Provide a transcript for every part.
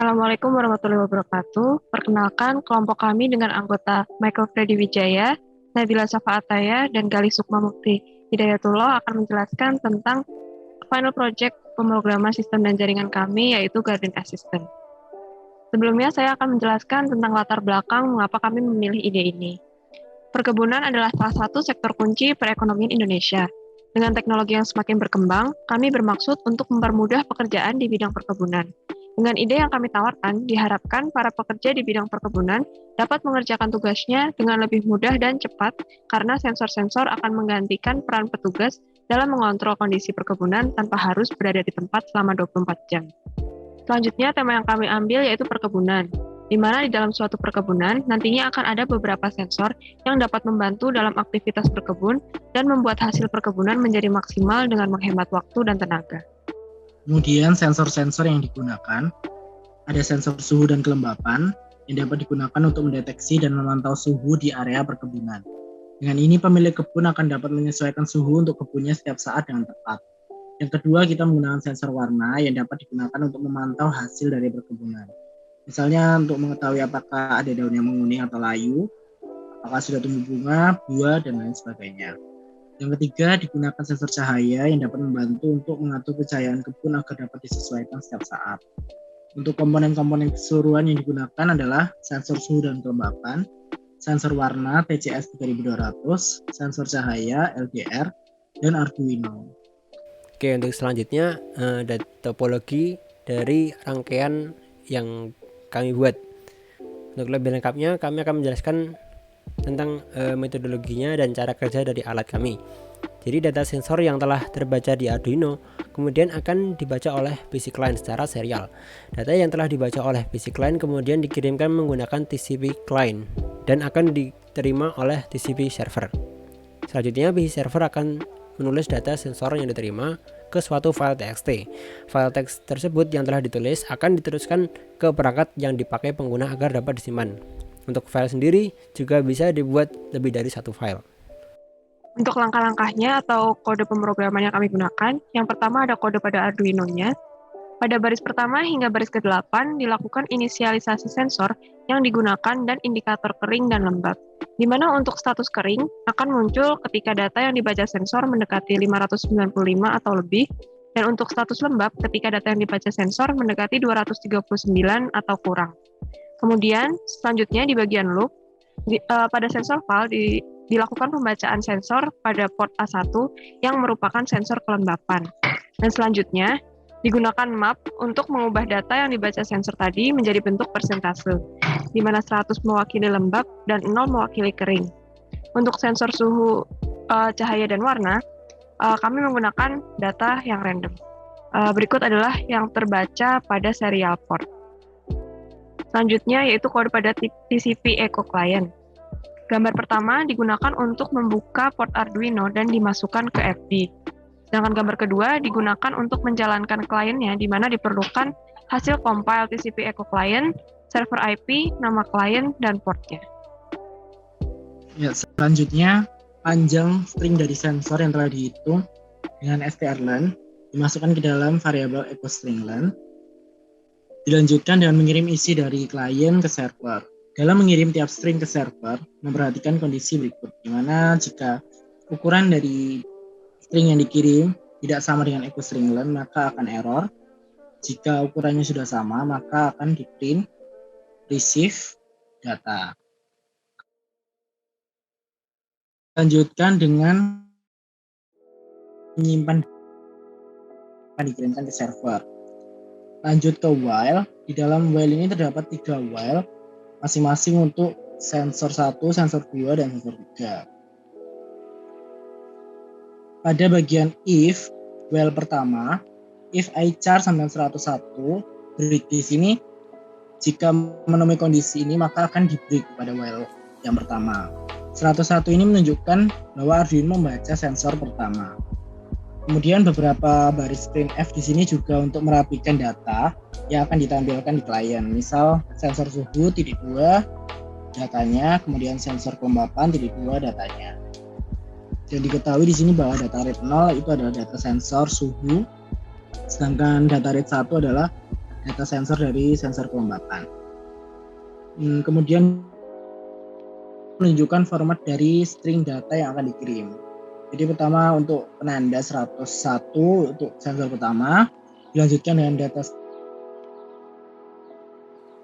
Assalamualaikum warahmatullahi wabarakatuh. Perkenalkan, kelompok kami dengan anggota Michael Freddy Wijaya, Nabila Safaataya, dan Galih Sukmamukti Hidayatullah akan menjelaskan tentang final project pemrograman sistem dan jaringan kami, yaitu Garden Assistant. Sebelumnya, saya akan menjelaskan tentang latar belakang mengapa kami memilih ide ini. Perkebunan adalah salah satu sektor kunci perekonomian Indonesia. Dengan teknologi yang semakin berkembang, kami bermaksud untuk mempermudah pekerjaan di bidang perkebunan. Dengan ide yang kami tawarkan, diharapkan para pekerja di bidang perkebunan dapat mengerjakan tugasnya dengan lebih mudah dan cepat karena sensor-sensor akan menggantikan peran petugas dalam mengontrol kondisi perkebunan tanpa harus berada di tempat selama 24 jam. Selanjutnya, tema yang kami ambil yaitu perkebunan, di mana di dalam suatu perkebunan nantinya akan ada beberapa sensor yang dapat membantu dalam aktivitas berkebun dan membuat hasil perkebunan menjadi maksimal dengan menghemat waktu dan tenaga. Kemudian sensor-sensor yang digunakan, ada sensor suhu dan kelembapan yang dapat digunakan untuk mendeteksi dan memantau suhu di area perkebunan. Dengan ini pemilik kebun akan dapat menyesuaikan suhu untuk kebunnya setiap saat dengan tepat. Yang kedua, kita menggunakan sensor warna yang dapat digunakan untuk memantau hasil dari perkebunan. Misalnya untuk mengetahui apakah ada daun yang menguning atau layu, apakah sudah tumbuh bunga, buah, dan lain sebagainya. Yang ketiga, digunakan sensor cahaya yang dapat membantu untuk mengatur kecahayaan kebun agar dapat disesuaikan setiap saat. Untuk komponen-komponen keseluruhan yang digunakan adalah sensor suhu dan kelembapan, sensor warna TCS 3200, sensor cahaya LDR, dan Arduino. Oke, untuk selanjutnya ada topologi dari rangkaian yang kami buat. Untuk lebih lengkapnya, kami akan menjelaskan tentang metodologinya dan cara kerja dari alat kami. Jadi data sensor yang telah terbaca di Arduino kemudian akan dibaca oleh PC client secara serial. Data yang telah dibaca oleh PC client kemudian dikirimkan menggunakan TCP client dan akan diterima oleh TCP server. Selanjutnya PC server akan menulis data sensor yang diterima ke suatu file TXT. File teks tersebut yang telah ditulis akan diteruskan ke perangkat yang dipakai pengguna agar dapat disimpan. Untuk file sendiri juga bisa dibuat lebih dari satu file. Untuk langkah-langkahnya atau kode pemrograman yang kami gunakan, yang pertama ada kode pada Arduino-nya. Pada baris pertama hingga baris ke-8 dilakukan inisialisasi sensor yang digunakan dan indikator kering dan lembab, di mana untuk status kering akan muncul ketika data yang dibaca sensor mendekati 595 atau lebih, dan untuk status lembab ketika data yang dibaca sensor mendekati 239 atau kurang. Kemudian, selanjutnya di bagian loop, pada sensor file dilakukan pembacaan sensor pada port A1 yang merupakan sensor kelembapan. Dan selanjutnya, digunakan map untuk mengubah data yang dibaca sensor tadi menjadi bentuk persentase, di mana 100 mewakili lembab dan 0 mewakili kering. Untuk sensor suhu, cahaya, dan warna, kami menggunakan data yang random. Berikut adalah yang terbaca pada serial port. Selanjutnya yaitu kode pada TCP Echo Client. Gambar pertama digunakan untuk membuka port Arduino dan dimasukkan ke FD. Sedangkan gambar kedua digunakan untuk menjalankan kliennya, di mana diperlukan hasil compile TCP Echo Client, server IP, nama klien, dan portnya. Ya, selanjutnya panjang string dari sensor yang telah dihitung dengan strlen dimasukkan ke dalam variabel echoStringLen. Dilanjutkan dengan mengirim isi dari klien ke server. Dalam mengirim tiap string ke server, memperhatikan kondisi berikut, di mana jika ukuran dari string yang dikirim tidak sama dengan echoStringLen, maka akan error. Jika ukurannya sudah sama, maka akan di-print receive data. Lanjutkan dengan menyimpan akan dikirimkan ke server. Lanjut ke while. Di dalam while ini terdapat 3 while, masing-masing untuk sensor 1, sensor 2, dan sensor 3. Pada bagian if, while pertama, if I char sampai 101, break di sini, jika memenuhi kondisi ini maka akan di break pada while yang pertama. 101 ini menunjukkan bahwa Arduino membaca sensor pertama. Kemudian beberapa baris printf di sini juga untuk merapikan data yang akan ditampilkan di klien. Misal sensor suhu titik 2 datanya, kemudian sensor kelembapan titik 2 datanya. Dan diketahui di sini bahwa data rate 0 itu adalah data sensor suhu, sedangkan data rate 1 adalah data sensor dari sensor kelembapan. Kemudian menunjukkan format dari string data yang akan dikirim. Jadi pertama untuk penanda 101 untuk sensor pertama, dilanjutkan dengan data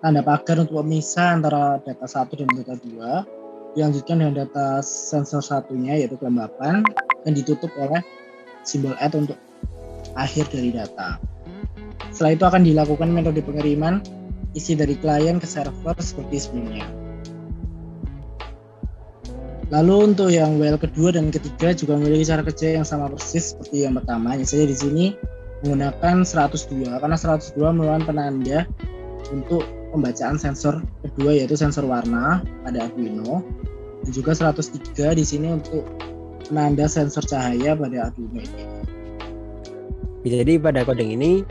tanda pagar untuk pemisah antara data 1 dan data 2, dilanjutkan dengan data sensor satunya yaitu kelembapan, dan ditutup oleh simbol @ untuk akhir dari data. Setelah itu akan dilakukan metode pengiriman isi dari klien ke server seperti sebelumnya. Lalu untuk yang WL kedua dan ketiga juga memiliki cara kerja yang sama persis seperti yang pertama. Hanya saja di sini menggunakan 102 karena 102 merupakan penanda untuk pembacaan sensor kedua yaitu sensor warna pada Arduino, dan juga 103 di sini untuk penanda sensor cahaya pada Arduino ini. Jadi pada coding ini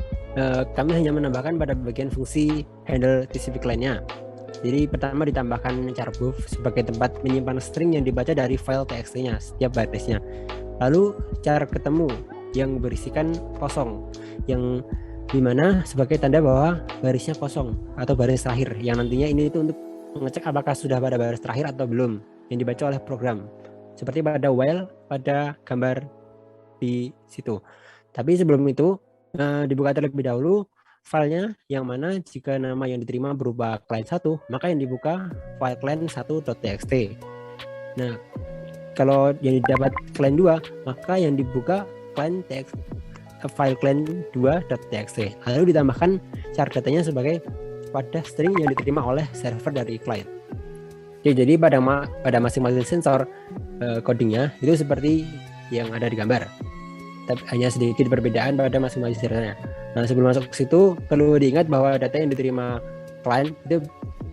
kami hanya menambahkan pada bagian fungsi handle TCP client-nya. Jadi pertama ditambahkan char buf sebagai tempat menyimpan string yang dibaca dari file txt-nya setiap barisnya. Lalu char ketemu yang berisikan kosong, yang dimana sebagai tanda bahwa barisnya kosong atau baris terakhir, yang nantinya ini itu untuk mengecek apakah sudah pada baris terakhir atau belum yang dibaca oleh program. Seperti pada while pada gambar di situ. Tapi sebelum itu dibuka terlebih dahulu filenya, yang mana jika nama yang diterima berupa client 1, maka yang dibuka file client1.txt. Nah, kalau yang didapat client 2, maka yang dibuka file client2.txt. Lalu ditambahkan char datanya sebagai pada string yang diterima oleh server dari client. Jadi pada masing-masing sensor codingnya itu seperti yang ada di gambar. Tapi hanya sedikit perbedaan pada masing-masing sensornya. Nah, sebelum masuk ke situ perlu diingat bahwa data yang diterima client itu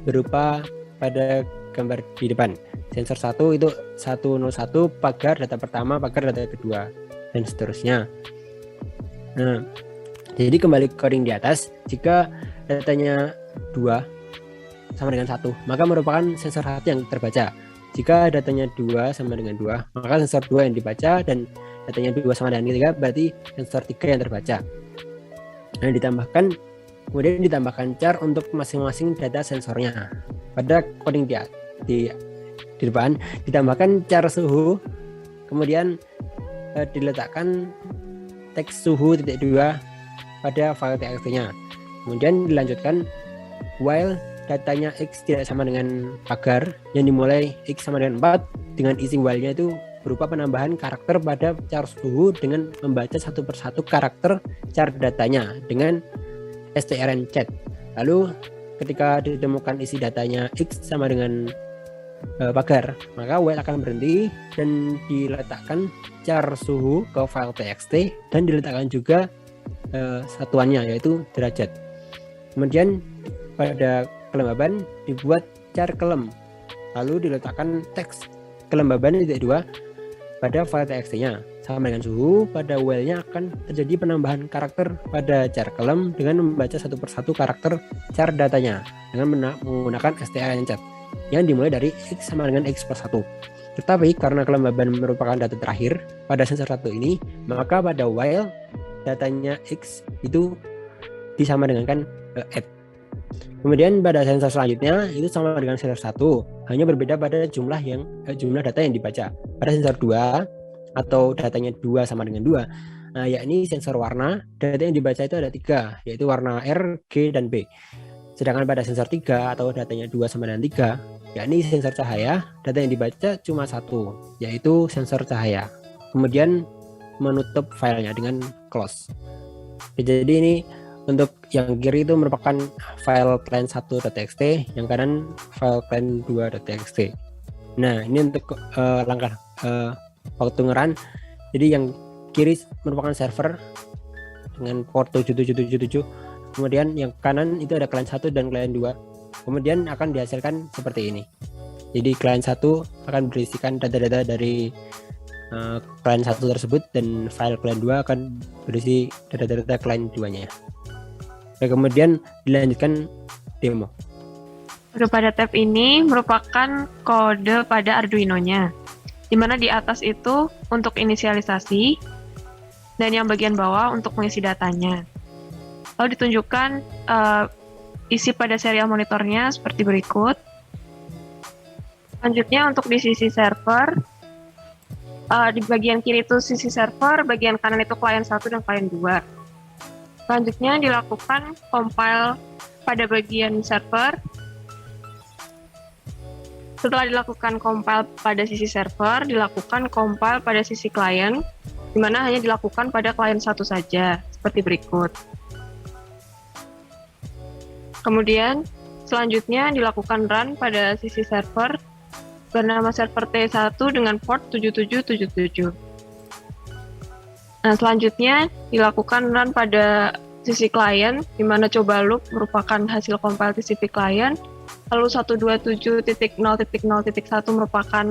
berupa pada gambar di depan. Sensor 1 itu 101 pagar data pertama, pagar data kedua, dan seterusnya. Nah, jadi kembali ke coding di atas, jika datanya 2 sama dengan 1, maka merupakan sensor 1 yang terbaca. Jika datanya 2 sama dengan 2, maka sensor 2 yang dibaca, dan datanya 2 sama dengan 3 berarti sensor 3 yang terbaca. Nah, kemudian ditambahkan char untuk masing-masing data sensornya. Pada coding di depan ditambahkan char suhu, kemudian diletakkan teks suhu .2 pada file txt-nya. Kemudian dilanjutkan while datanya x tidak sama dengan pagar yang dimulai x sama dengan 4, dengan isi while-nya itu berupa penambahan karakter pada char suhu dengan membaca satu persatu karakter char datanya dengan strnchat. Lalu ketika ditemukan isi datanya x sama dengan pagar, maka while akan berhenti dan diletakkan char suhu ke file txt dan diletakkan juga satuannya yaitu derajat. Kemudian pada kelembaban dibuat char kelem, lalu diletakkan teks kelembaban .2 pada file txt-nya. Sama dengan suhu, pada while-nya akan terjadi penambahan karakter pada char kelem dengan membaca satu persatu karakter char datanya dengan menggunakan strnchat yang dimulai dari x sama dengan x plus 1. Tetapi karena kelembaban merupakan data terakhir pada sensor 1 ini, maka pada while datanya x itu disama dengan add. Kemudian pada sensor selanjutnya itu sama dengan sensor 1, hanya berbeda pada jumlah data yang dibaca. Pada sensor 2 atau datanya 2 sama dengan 2, yakni sensor warna, data yang dibaca itu ada 3, yaitu warna R, G, dan B. Sedangkan pada sensor 3 atau datanya 2 sama dengan 3, yakni sensor cahaya, data yang dibaca cuma 1, yaitu sensor cahaya. Kemudian menutup filenya dengan close. Jadi ini untuk yang kiri itu merupakan file client1.txt, yang kanan file client2.txt. Nah, ini untuk langkah waktu ngeran. Jadi yang kiri merupakan server dengan port 7777. Kemudian yang kanan itu ada client 1 dan client 2. Kemudian akan dihasilkan seperti ini. Jadi client 1 akan berisikan data-data dari client 1 tersebut, dan file client 2 akan berisi data-data client 2-nya. Dan kemudian dilanjutkan demo. Kode pada tab ini merupakan kode pada Arduino-nya, di mana di atas itu untuk inisialisasi, dan yang bagian bawah untuk mengisi datanya. Lalu ditunjukkan isi pada serial monitornya seperti berikut. Selanjutnya untuk di sisi server, di bagian kiri itu sisi server, bagian kanan itu klien 1 dan klien 2. Selanjutnya dilakukan compile pada bagian server. Setelah dilakukan compile pada sisi server, dilakukan compile pada sisi klien, di mana hanya dilakukan pada klien 1 saja, seperti berikut. Kemudian, selanjutnya dilakukan run pada sisi server, bernama server T1 dengan port 7777. Nah, selanjutnya dilakukan run pada sisi klien, di mana coba loop merupakan hasil compile TCP klien, lalu 127.0.0.1 merupakan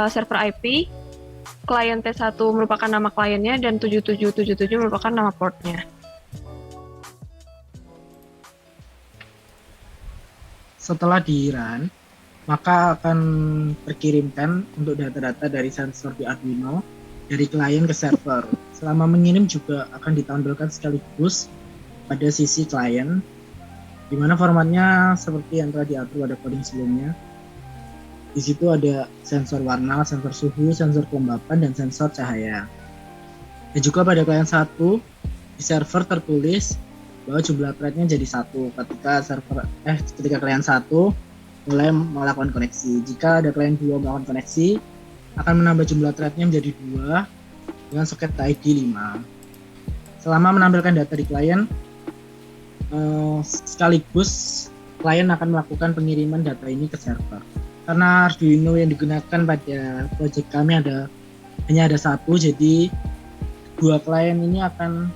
server IP, klien T1 merupakan nama kliennya, dan 7777 merupakan nama portnya. Setelah di-run, maka akan terkirimkan untuk data-data dari sensor di Arduino dari klien ke server. Selama mengirim juga akan ditampilkan sekaligus pada sisi klien, di mana formatnya seperti yang telah diatur pada coding sebelumnya. Di situ ada sensor warna, sensor suhu, sensor kelembapan, dan sensor cahaya. Dan juga pada klien 1, di server tertulis bahwa jumlah thread-nya jadi 1 ketika klien 1 mulai melakukan koneksi. Jika ada klien 2 melakukan koneksi, akan menambah jumlah thread-nya menjadi 2 dengan soket ID 5. Selama menampilkan data di klien, sekaligus klien akan melakukan pengiriman data ini ke server. Karena Arduino yang digunakan pada proyek kami hanya ada 1, jadi 2 klien ini akan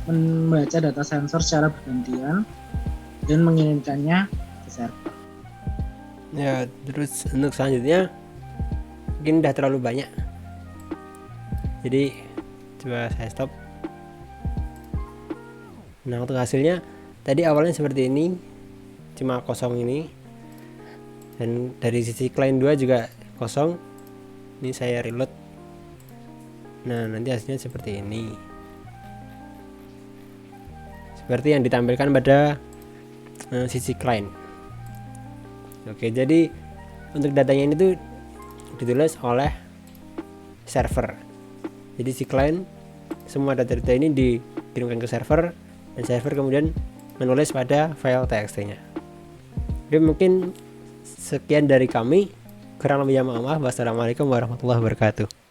membaca data sensor secara bergantian dan mengirimkannya ke server. Ya, terus untuk selanjutnya mungkin udah terlalu banyak, jadi coba saya stop. Nah, untuk hasilnya tadi awalnya seperti ini, cuma kosong ini, dan dari sisi klien 2 juga kosong. Ini saya reload. Nah, nanti hasilnya seperti ini, seperti yang ditampilkan pada sisi klien. Oke, jadi untuk datanya ini tuh ditulis oleh server. Jadi si klien semua data-data ini dikirimkan ke server, dan server kemudian menulis pada file txt-nya. Jadi mungkin sekian dari kami. Kurang lebihnya mohon maaf. Wassalamualaikum warahmatullahi wabarakatuh.